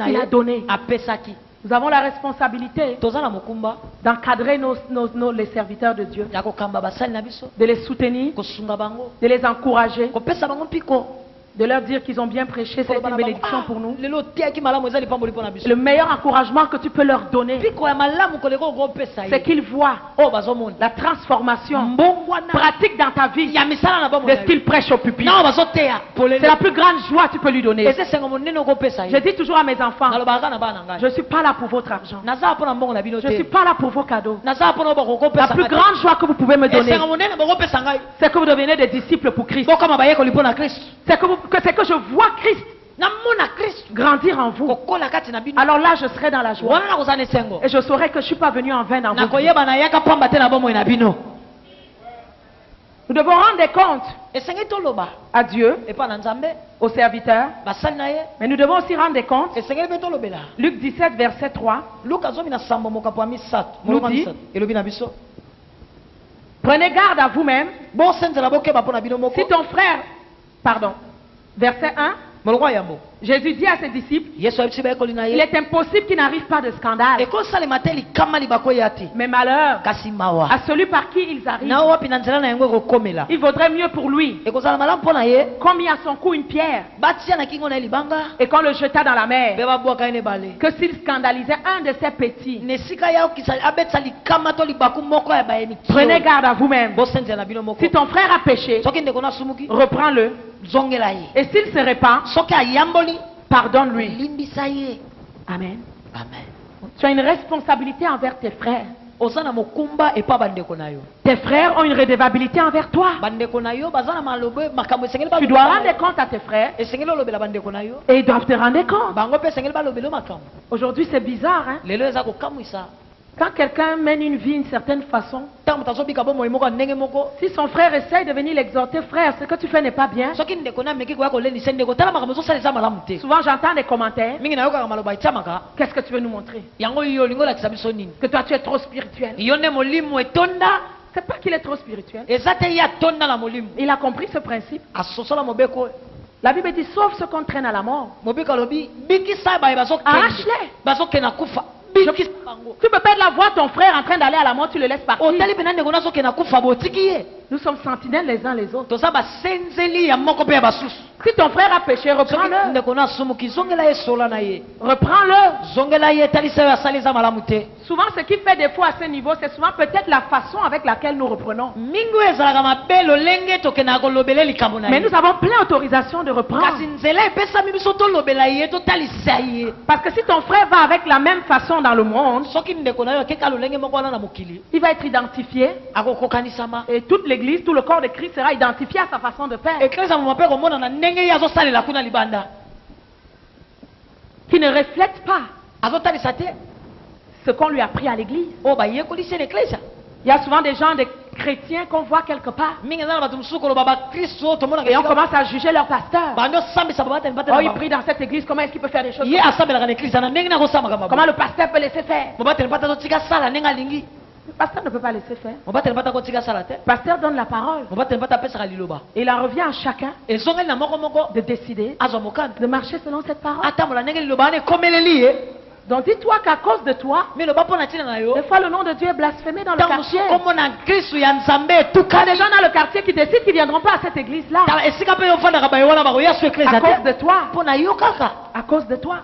Il a donné. Nous avons la responsabilité d'encadrer les serviteurs de Dieu, de les soutenir, de les encourager, de leur dire qu'ils ont bien prêché, c'est une bénédiction pour nous. Le meilleur encouragement que tu peux leur donner, c'est qu'ils voient la transformation pratique dans ta vie de ce qu'ils prêchent au pupitre. C'est la plus grande joie que tu peux lui donner. Je dis toujours à mes enfants, je ne suis pas là pour votre argent. Je ne suis pas là pour vos cadeaux. La plus grande joie que vous pouvez me donner, c'est que vous devenez des disciples pour Christ. C'est que je vois Christ grandir en vous. Alors là, je serai dans la joie. Et je saurai que je ne suis pas venu en vain dans vous. Nous devons rendre compte à Dieu, aux serviteurs, mais nous devons aussi rendre compte. Luc 17, verset 3 nous dit, prenez garde à vous-même. Si ton frère, pardon, verset 1, Jésus dit à ses disciples, il est impossible qu'il n'arrive pas de scandale. Mais malheur à celui par qui ils arrivent. Il vaudrait mieux pour lui qu'on mit à son cou une pierre et qu'on le jeta dans la mer que s'il scandalisait un de ses petits. Prenez garde à vous-même. Si ton frère a péché, reprends-le. Et s'il se répand, pardonne-lui. Amen. Tu as une responsabilité envers tes frères. Tes frères ont une redevabilité envers toi. Tu dois rendre compte à tes frères et ils doivent te rendre compte. Aujourd'hui c'est bizarre, hein? Quand quelqu'un mène une vie d'une certaine façon, si son frère essaye de venir l'exhorter, frère, ce que tu fais n'est pas bien. Souvent j'entends des commentaires. Qu'est-ce que tu veux nous montrer? Que toi tu es trop spirituel. C'est pas qu'il est trop spirituel. Il a compris ce principe. La Bible dit sauf ce qu'on traîne à la mort. Arrache-les. Tu peux pas la voir ton frère en train d'aller à la mort, tu le laisses partir. Nous sommes sentinelles les uns les autres. Si ton frère a péché, reprends-le. Reprends-le. Souvent, ce qui fait défaut à ce niveau, c'est souvent peut-être la façon avec laquelle nous reprenons. Mais nous avons plein d'autorisation de reprendre. Parce que si ton frère va avec la même façon dans le monde, il va être identifié. Et toute l'église, tout le corps de Christ sera identifié à sa façon de faire. Qui ne reflète pas ce qu'on lui a appris à l'église. Il y a souvent des gens, des chrétiens qu'on voit quelque part. Et on commence à juger leur pasteur. Oh, il prie dans cette église, comment est-ce qu'il peut faire des choses comme ça? Comment le pasteur peut laisser faire? Le pasteur ne peut pas laisser faire. Le pasteur donne la parole. Et il en revient à chacun de décider de marcher selon cette parole. Donc dis-toi qu'à cause de toi, des fois le nom de Dieu est blasphémé dans le quartier. Il y a des gens dans le quartier qui décident qu'ils ne viendront pas à cette église-là. À cause de toi. À cause de toi.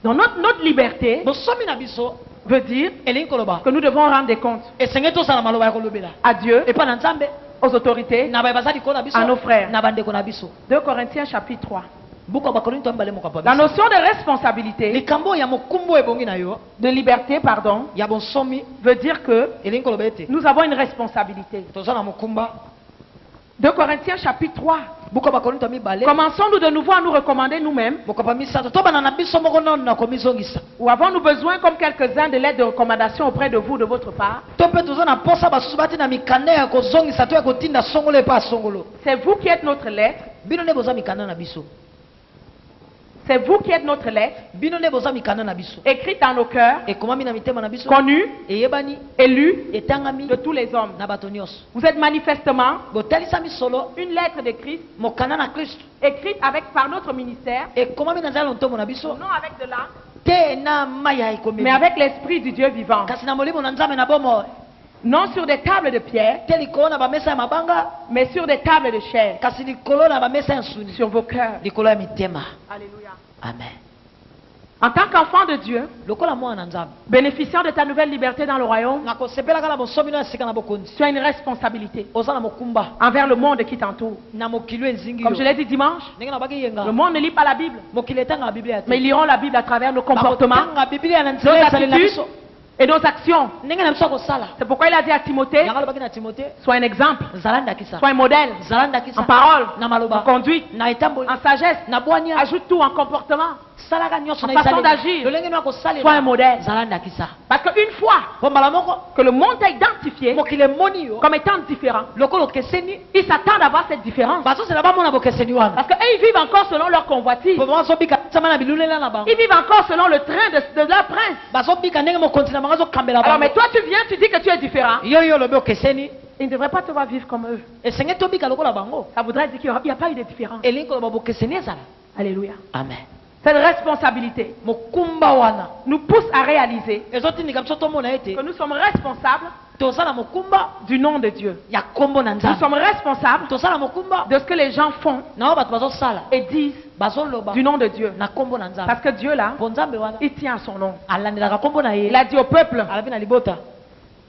Donc notre liberté veut dire que nous devons rendre des comptes à Dieu, aux autorités, à nos frères. 2 Corinthiens chapitre 3. La notion de responsabilité, de liberté, pardon, veut dire que nous avons une responsabilité. 2 Corinthiens chapitre 3. Commençons-nous de nouveau à nous recommander nous-mêmes? Ou avons-nous besoin, comme quelques-uns, de l'aide de recommandation auprès de vous, de votre part? C'est vous qui êtes notre lettre. C'est vous qui êtes notre lettre, écrite dans nos cœurs, connue, élue de tous les hommes. Vous êtes manifestement une lettre de Christ, écrite par notre ministère, non avec de l'encre, mais avec l'esprit du Dieu vivant. Non sur des tables de pierre, mais sur des tables de chair, sur vos cœurs. Alléluia. Amen. En tant qu'enfant de Dieu, bénéficiant de ta nouvelle liberté dans le royaume, tu as une responsabilité envers le monde qui t'entoure. Comme je l'ai dit dimanche, le monde ne lit pas la Bible, mais ils liront la Bible à travers nos comportements, nos attitudes et nos actions. C'est pourquoi il a dit à Timothée, sois un exemple, sois un modèle, en parole, en conduite, en sagesse, ajoute tout en comportement, en façon d'agir, sois un modèle. Parce qu'une fois que le monde t'a identifié comme étant différent, ils s'attendent à voir cette différence. Parce qu'eux, ils vivent encore selon leur convoitise. Ils vivent encore selon le train de leur prince. Alors, mais toi, tu viens, tu dis que tu es différent. Ils ne devraient pas te voir vivre comme eux. Ça voudrait dire qu'il n'y a pas eu de différence. Alléluia. Amen. Cette responsabilité nous pousse à réaliser que nous sommes responsables du nom de Dieu. Nous sommes responsables de ce que les gens font et disent du nom de Dieu. Parce que Dieu là, il tient à son nom. Il a dit au peuple,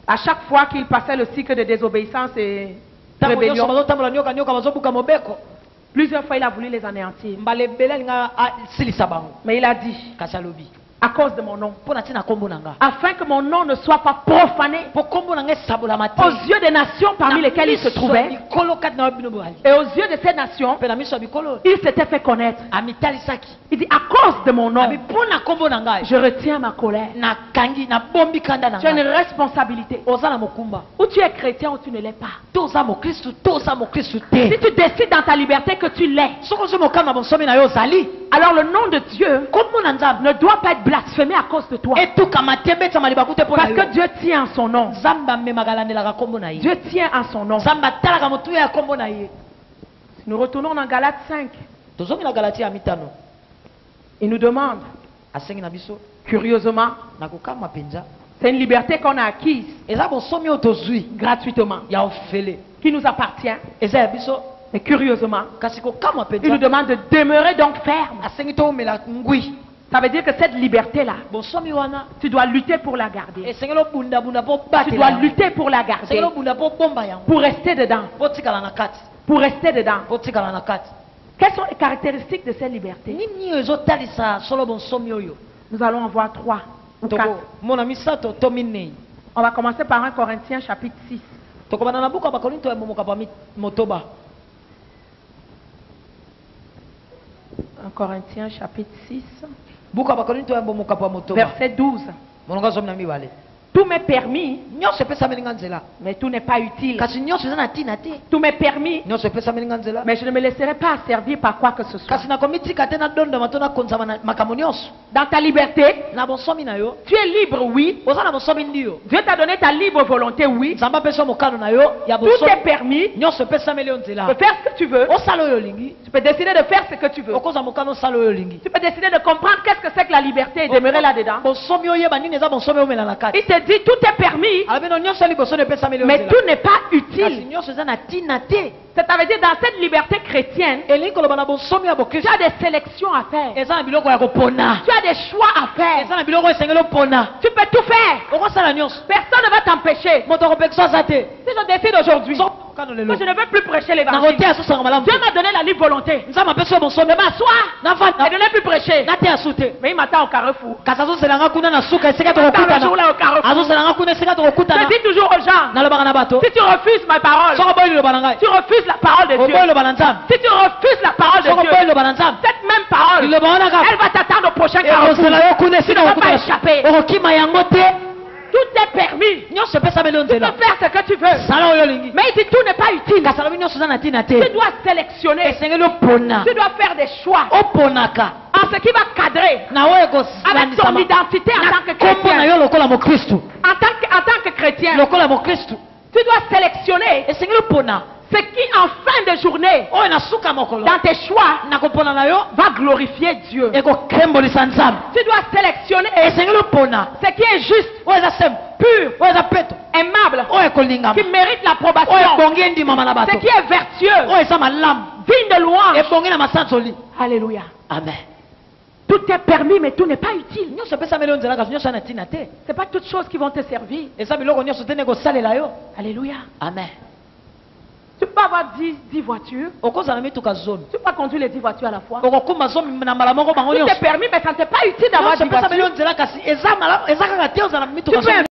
à chaque fois qu'il passait le cycle de désobéissance et de rébellion, plusieurs fois il a voulu les anéantir. Mais il a dit, à cause de mon nom, afin que mon nom ne soit pas profané aux yeux des nations parmi lesquelles il se trouvait, et aux yeux de ces nations, il s'était fait connaître. Il dit, à cause de mon nom, je retiens ma colère. Tu as une responsabilité. Ou tu es chrétien ou tu ne l'es pas. Si tu décides dans ta liberté que tu l'es, alors le nom de Dieu ne doit pas être blasphémé à cause de toi. Parce que Dieu tient à son nom. Dieu tient à son nom. Nous retournons dans Galates 5. Il nous demande, curieusement, c'est une liberté qu'on a acquise gratuitement, qui nous appartient. Mais curieusement, il nous demande de demeurer donc ferme. Ça veut dire que cette liberté-là, tu dois lutter pour la garder. Tu dois lutter pour la garder. Pour rester dedans. Pour rester dedans. Quelles sont les caractéristiques de cette liberté? Nous allons en voir 3 ou 4. On va commencer par 1 Corinthiens chapitre 6. 1 Corinthiens chapitre 6. Verset 12. Tout m'est permis, mais tout n'est pas utile. Tout m'est permis, mais je ne me laisserai pas servir par quoi que ce soit. Dans ta liberté, tu es libre, oui. Dieu t'a donné ta libre volonté, oui. Tout est permis de faire ce que tu veux. Tu peux décider de faire ce que tu veux. Tu peux décider de comprendre qu'est-ce que c'est que la liberté et demeurer là-dedans. Il te dit tout est permis, mais tout n'est pas utile. Ça veut dire dans cette liberté chrétienne, tu as des sélections à faire. Tu as des choix à faire. Tu peux tout faire. Personne ne va t'empêcher. Si je décide aujourd'hui que je ne veux plus prêcher l'évangile, Dieu m'a donné la libre volonté de m'asseoir et de ne plus prêcher. Mais il m'attend au carrefour. Je dis toujours aux gens, si tu refuses ma parole, tu refuses la parole de Dieu. Si tu refuses la parole de Dieu, cette même parole, elle va t'attendre au prochain carrefour. Tu ne vas pas échapper. Tout tout est permis. Tu peux faire ce que tu veux. Mais il dit tout n'est pas utile. Tu dois sélectionner. Tu dois faire des choix. En ce qui va cadrer avec ton identité en tant que chrétien. En tant que chrétien. Tu dois sélectionner ce qui en fin de journée, dans tes choix, va glorifier Dieu. Tu dois sélectionner ce qui est juste, pur, aimable, qui mérite l'approbation, ce qui est vertueux, digne de louange. Alléluia. Amen. Tout est permis, mais tout n'est pas utile. Ce n'est pas toutes choses qui vont te servir. Alléluia. Amen. Tu peux avoir 10 voitures. Tu peux pas conduire les 10 voitures à la fois. Tout est permis, mais ça ne t'est pas utile d'avoir 10 voitures. Tu peux